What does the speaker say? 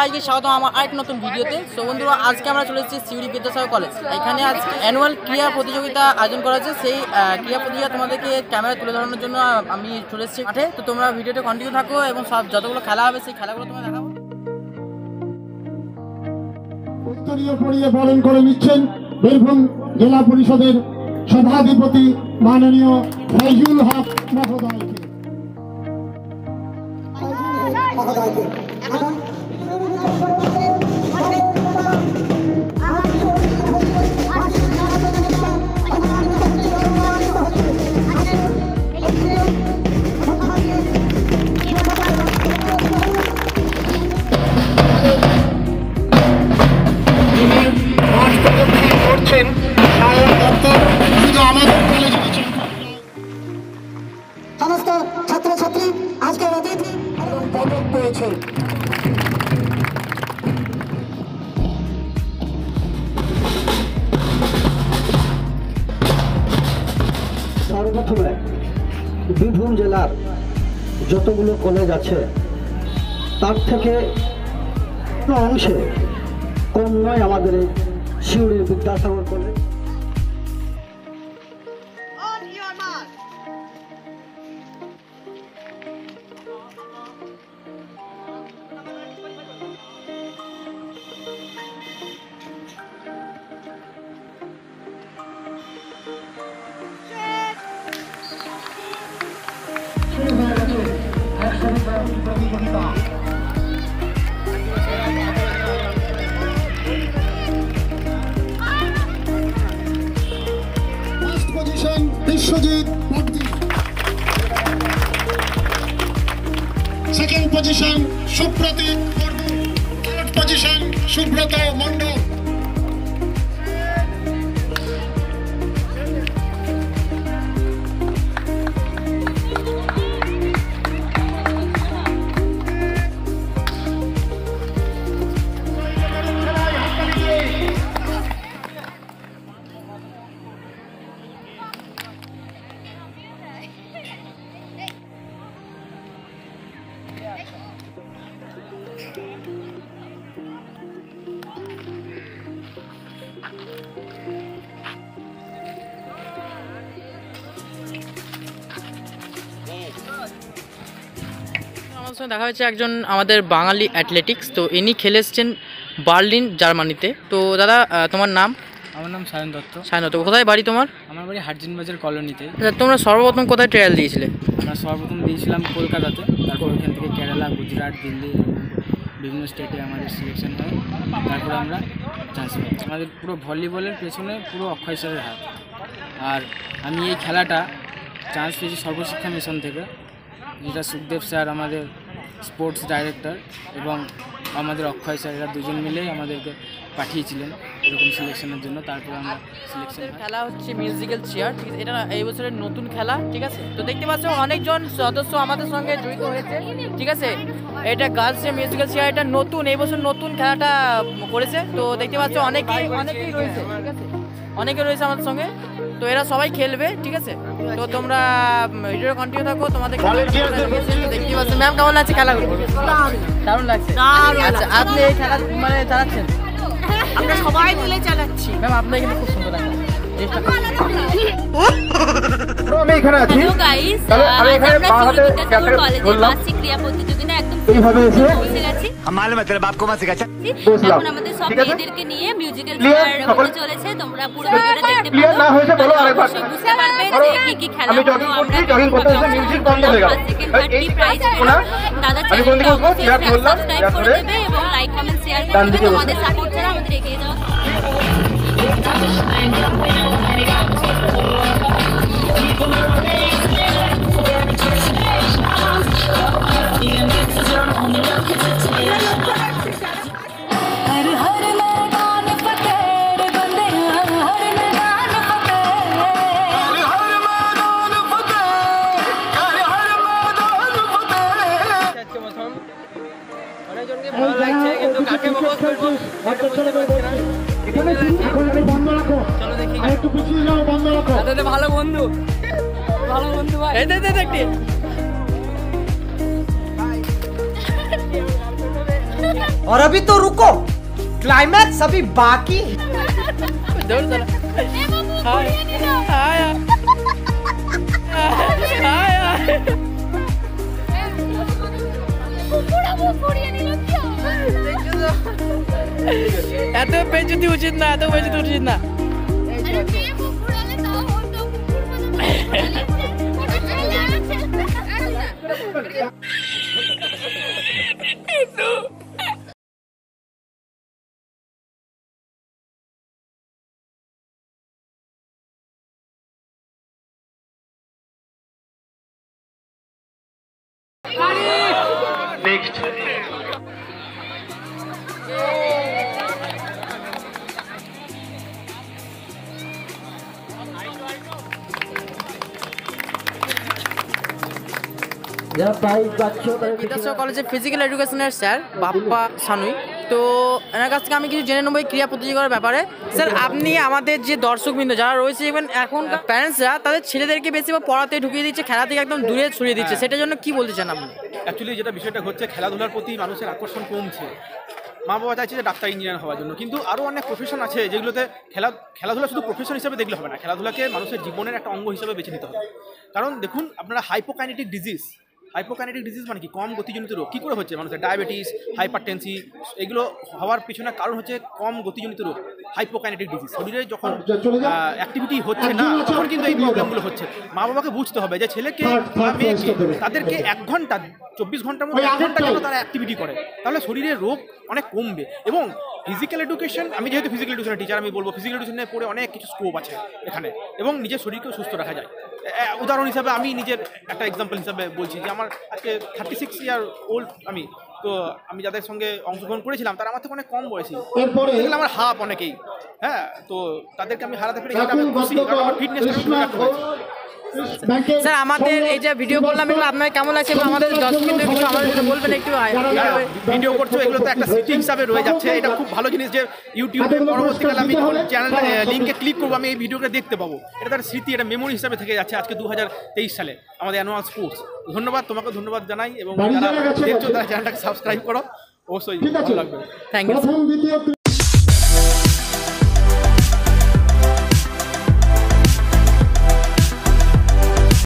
সবাইকে স্বাগত আমার আরেক নতুন ভিডিওতে। সো বন্ধুরা, আজকে আমরা চলে এসেছি সিউড়ি বিদ্যাসাগর কলেজ। এখানে আজকে অ্যানুয়াল ক্রীড়া প্রতিযোগিতা আয়োজন করা হয়েছে। সেই ক্রীড়া প্রতিযোগিতা তোমাদেরকে ক্যামেরা তুলে ধরানোর জন্য আমি চলে এসেছি মাঠে। তো তোমরা ভিডিওটা কন্টিনিউ থাকো এবং সব যতগুলো খেলা হবে সেই খেলাগুলো তোমরা দেখাবো। উত্তরীয় পড়িয়ে বরণ করে নিচ্ছেন বীরভূম জেলা পরিষদের সভাধিপতি মাননীয় ফয়জুল হক মহোদয়কে। সমস্ত ছাত্রছাত্রী আজকের অতিথি এবং পদক পেয়েছে। সর্বপ্রথমে বীরভূম জেলার যতগুলো কলেজ আছে তার থেকে অংশে কম নয় আমাদের এই সিউড়ির Vidyasagar college. Biswajit, second position Supratik, third position Subrata Mondal. আমাদের সঙ্গে দেখা হয়েছে একজন আমাদের বাঙালি অ্যাথলেটিক্স। তো ইনি খেলে এসছেন বার্লিন জার্মানিতে। তো দাদা, তোমার নাম? আমার নাম সায়ন দত্ত। সায়ন দত্ত। কোথায় বাড়ি তোমার? আমার বাড়ি হাটজিন বাজার কলোনিতে। তোমরা সর্বপ্রথম কোথায় ট্রায়াল দিয়েছিলে? আমরা সর্বপ্রথম দিয়েছিলাম কলকাতাতে, তারপর ওখান থেকে কেরালা, গুজরাট, দিল্লি, বিভিন্ন স্টেটে আমাদের সিলেকশন হয়। তারপরে আমরা চান্স পাই। আমাদের পুরো ভলিবলের পেছনে পুরো অক্ষয় স্যারের হাত। আর আমি এই খেলাটা চান্স পেয়েছি সর্বশিক্ষা মিশন থেকে, যেটা সুখদেব স্যার আমাদের স্পোর্টস ডাইরেক্টর এবং আমাদের অক্ষয় স্যার, এরা দুজন মিলেই আমাদেরকে পাঠিয়েছিলেন এরকম সিলেকশনের জন্য। তারপরে আমরা সিলেকশন। খেলা হচ্ছে মিউজিক্যাল চেয়ার, ঠিক আছে? এটা এই বছরের নতুন খেলা, ঠিক আছে? তো দেখতে পাচ্ছ অনেকজন সদস্য আমাদের সঙ্গে জড়িত হয়েছে, ঠিক আছে? এটা গার্লসের মিউজিক্যাল চেয়ার, এটা নতুন, এই বছর নতুন খেলাটা করেছে। তো দেখতে পাচ্ছ অনেকেই রয়েছে, ঠিক আছে? অনেকে রয়েছে আমাদের সঙ্গে। তো এরা সবাই খেলবে, ঠিক আছে? তো তোমরা ভিডিও কন্টিনিউ থাকো। তোমাদের দেখতে পাচ্ছ ম্যাম কেমন লাগছে খেলাগুলো? দারুণ লাগছে। আচ্ছা, আপনি এই খেলা মানে চালাচ্ছেন? আমরা সবাই মিলে চালাচ্ছি। ম্যাম আপনার কিন্তু খুব সুন্দর লাগছে। আমি এখানে আছি। হ্যালো গাইস, আমি এখানে বাংলাতে বিদ্যাসাগর কলেজের বার্ষিক ক্রীড়া প্রতিযোগিতা একদম এইভাবে এসে পৌঁছে গেছি। हमारे मतलब आपको मत सिखा এখন আমাদের সব মেয়েদেরকে নিয়ে মিউজিক্যাল চেয়ার হতে চলেছে। তোমরা পুরো ভিডিওটা দেখতে ক্লিয়ার না হয়েছে বলো আরেকবার। অবশ্যই বুঝতে পারবে যে কি কি খেলা আমি জগিং করছি, জগিং করতে করতে মিউজিক বন্ধ হয়ে গেল। এই প্রাইজ পেলো। দাদা চ্যানেলটা অবশ্যই সাবস্ক্রাইব করে দেবে এবং লাইক কমেন্ট শেয়ার করে দেবে। তোমাদের সাপোর্ট ছাড়া আমাদের এগিয়ে যাওয়া ভালো বন্ধু, ভালো বন্ধু ভাই। এই দেখতে और अभी तो रुको, क्लाइमैक्स अभी बाकी है। দৌড় চলো। High high high high. এত বেজতি উচিত না, এত বেজতি উচিত না। নেক্সট যারা প্রাইজ পাচ্ছ বিদ্যাসাগর কলেজের ফিজিক্যাল এডুকেশনের স্যার বাপ্পা সানুই। তো এনার কাছ থেকে আমি কিছু জেনে নেবো এই ক্রীড়া প্রতিযোগিতার ব্যাপারে। স্যার, আপনি আমাদের যে দর্শকবৃন্দ যারা রয়েছে, ইভেন এখনকার প্যারেন্টসরা তাদের ছেলেদেরকে বেশি পড়াতে ঢুকিয়ে দিচ্ছে, খেলা থেকে একদম দূরে সরিয়ে দিচ্ছে, সেটার জন্য কি বলতে চান আপনি? অ্যাকচুয়ালি যেটা বিষয়টা হচ্ছে, খেলাধুলার প্রতি মানুষের আকর্ষণ কমছে। মা বাবা চাইছে যে ডাক্তার ইঞ্জিনিয়ার হওয়ার জন্য, কিন্তু আরও অনেক প্রফেশন আছে যেগুলোতে খেলাধুলা শুধু প্রফেশন হিসেবে দেখলে হবে না, খেলাধুলাকে মানুষের জীবনের একটা অঙ্গ হিসেবে বেছে নিতে হবে। কারণ দেখুন, আপনারা হাইপোকাইনেটিক ডিজিজ মানে কি, কম গতিজনিত রোগ কী করে হচ্ছে মানুষের? ডায়াবেটিস, হাইপারটেনসি, এগুলো হওয়ার পিছনে কারণ হচ্ছে কম গতিজনিত রোগ, হাইপোকাইনেটিক ডিজিজ। শরীরে যখন অ্যাক্টিভিটি হচ্ছে না, তখন কিন্তু এই প্রবলেমগুলো হচ্ছে। মা বাবাকে বুঝতে হবে যে ছেলেকে বা মেয়েকে তাদেরকে 1 ঘন্টা 24 ঘন্টার মধ্যে 1 ঘন্টা যেন তারা অ্যাক্টিভিটি করে, তাহলে শরীরের রোগ অনেক কমবে। এবং ফিজিক্যাল এডুকেশন, আমি যেহেতু ফিজিক্যাল এডুকেশনের টিচার, আমি বলবো ফিজিক্যাল এডুকেশনে পড়ে অনেক কিছু স্কোপ আছে এখানে, এবং নিজের শরীরকেও সুস্থ রাখা যায়। উদাহরণ হিসাবে আমি নিজের একটা এক্সাম্পল হিসাবে বলছি যে আমার আজকে 36 ইয়ার ওল্ড আমি, তো আমি যাদের সঙ্গে অংশগ্রহণ করেছিলাম তারা আমার থেকে অনেক কম বয়সী, দেখলাম আমার হাফ অনেকেই, হ্যাঁ, তো তাদেরকে আমি হারাতে পেরে আমি খুশি, কারণ আমার ফিটনেসটা ধরে রাখতে হয়েছে। স্যার, আমাদের এই যে ভিডিও করলাম এগুলো আপনার কেমন লাগছে এবং আমাদের দর্শকদের একটু আমাদের বলবেন একটু? ভিডিও করছো, এগুলো তো একটা স্মৃতি হিসাবে রয়ে যাচ্ছে। এটা খুব ভালো জিনিস যে ইউটিউবে পরবর্তীকালে আমি যখন চ্যানেল লিঙ্কে ক্লিক করবো, আমি এই ভিডিওটা দেখতে পাবো। এটা তার স্মৃতি, এটা মেমোরি হিসাবে থেকে যাচ্ছে আজকে 2023 সালে আমাদের অ্যানুয়াল স্পোর্টস। ধন্যবাদ, তোমাকে ধন্যবাদ জানাই, এবং যারা দেখছো তারা চ্যানেলটাকে সাবস্ক্রাইব করো, অবশ্যই ভালো লাগবে। Thank you.